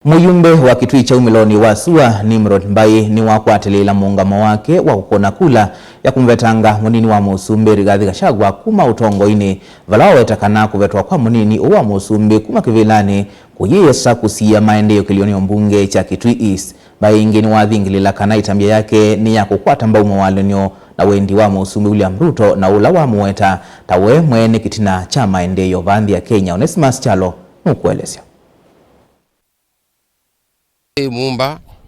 Muyumbe wa kitui cha wumiloni wa syua Nimrod Mbai niwakwatiliila muungamo wake wa Kukuna Kula ya kumuvetanga munini wa musumbi Rigathi Gachagua kuma utongoini vala waweta kana kuvetwa kwa munini wa musumbi kuma kivilani kuyiisa kusyiia maendeo kilioni mbunge cha kitui East. Mbai ingeni wathingilila kana itambia yake ni ya kukwata mbaumo walonyo na wendi wa musumbi William Ruto na ula wa waweta tawe mwene kitina cha maendeo vandhi ya Kenya. Onesimus Chalo nukuelesya.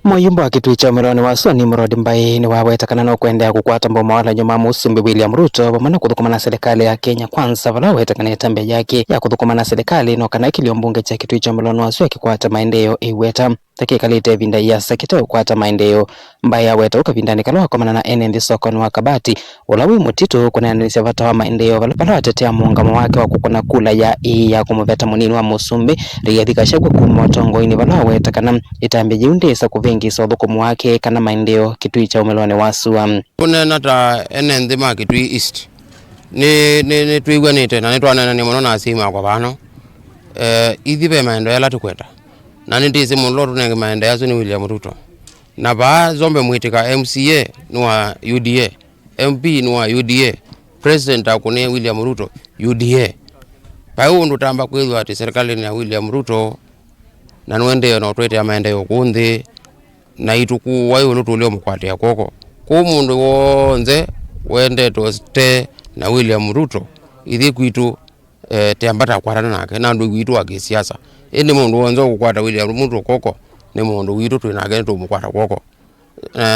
Muyumbe wa kitui cha wumiloni wa syua Nimrod Mbai ni waweta kana no kwendea kukwata mbaumo walonyo ma musumbi William Ruto pamwe na kuthukuma na serikali ya Kenya kwanza vala waweta kana itambia yake ya kuthukuma na serikali no kana kilio mbunge cha kitui cha wumiloni wa syua kikwata maendeo iweta takikalite vinda yasa kitau kwata maendeo. Mbai aweta ukavindani kala wakomana na enendi soko ni wakabati ulawi mutitu kunanisya vata wa maendeo vala watetea muungamo wake wa Kukuna Kula ya kumuveta munini wa musumbi Rigathi Gachagua kuma utongoini vala waweta kana itambia jiundisa kuvingisa uthukumu wake kana maendeo kitui cha wumiloni wa syua. Kunena ta enendi ma kitui East ni tuigwanite na nitwanena ni muno na asima kwa vano ithive maendeo yala tukweta na ndisi mulo tunenge maendeo yasu ni William Ruto na ba zombe mwitika MCA nuwa UDA, MP nuwa UDA, President akune William Ruto UDA. Pa undu tamba kwithwa ati serikali ni ya William Ruto na nwende na twete ya maendeo kunthi na ituku wayo lutu leo mkwate ya koko ku mundu wonze wende toste na William Ruto ithi kwitu teambata kwarana nake na ndu gwitu wa kisiasa ende mundu wonze kukwata William Ruto koko ni mundu witu twinage tumukwata koko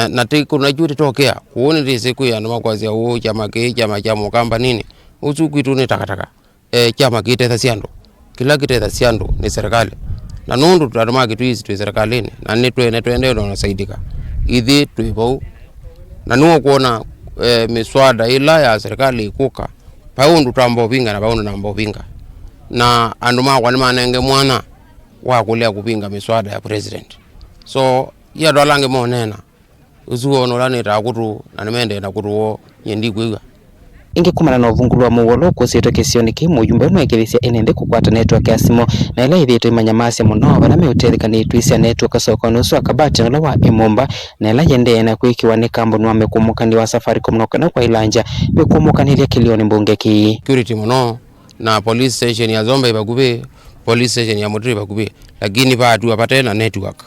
na kuna juti tokea kuone ndise kuya na makwazia o chama cha mukamba nini uzu kwitu ni takataka chama kitetha siando kila kitetha siando ni serikali na nundu tutaduma kitu hizi tu serikalini na twende ndo saidika ithi tuipo na nuo kuona miswada ila ya serikali ikuka paundu tambo pinga na paundu nambo pinga na anduma kwa manenge mwana wa kulia kupinga miswada ya president so ya dolange monena uzuo no lani ta kutu na nimende na kutuo nyendi kwiga ingikumana no vungulwa muwolo kusito kisioni ki muyumbe mwekelesya enende kukwata network ya simo na ila ithito imanyamasya muno vala meuteleka ni twisia network soko nusu akabati no wa imomba na ila yende na kwikiwa ni kambo no amekumukani wa Safaricom no kana kwa ilanja bekumukanilia kilioni mbunge ki security muno na police station ya Zombe ibagube police station ya Mutiri ibagube lakini pa tu apate na network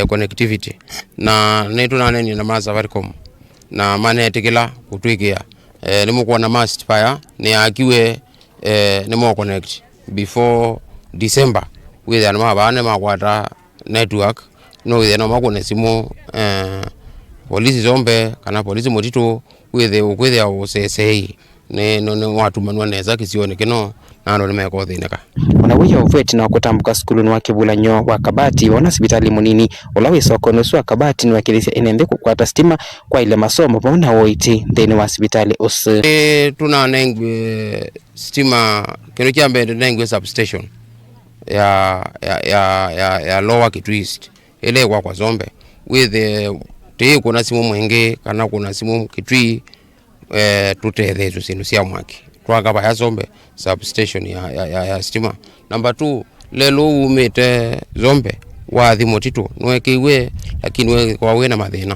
connectivity na netu na neni na ma Safaricom na manetikila kutwikia nimukuwa na mast fire ni akiwe nimo connect before December with anama bane makwata network no with anama kone simu polisi Zombe kana polisi Mutito with ya osesei ne watu manwa neza kisione kino nano nimeko thineka wanawiya uveti na kutambuka skulu wa kivulanyo wa kabati wana sibitali munini ulawi soko nusu wa kabati ni wakilisya enende kukwata stima kwa ile masomo pona woiti ndeni wa sibitali usi tuna nengwe stima kino kiambe nengwe substation ya lower kitui East ile kwa Zombe with te kuna simu mwenge kana kuna simu kitui tutethezo sinu sia mwaki twakaba ya Zombe substation ya stima. Number 2 lelo umete Zombe wathi Mutito nwekiwe lakini we kwa wena mathina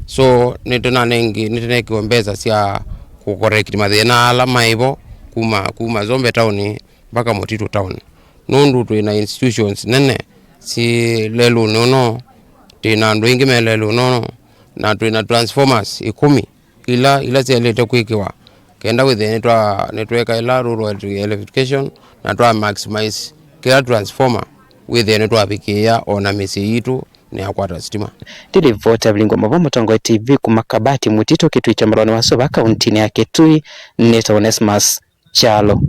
so nitenekiombeza sia ku correct mathina ala maibo kuma Zombe town mpaka Mutito town nundu twina institutions nene si lelo nono tina ndo ingi melelo nono na twina transformers 10 ila sialete kwikiwa kenda with network ila rural electrification na twa maximize kila transformer with network apikia ona misi yitu ni akwata stima tili vote ablingo mavomo tongo TV kumakabati Mutito kitui cha wumiloni wa syua kaunti ya Kitui. Onesimus Chalo.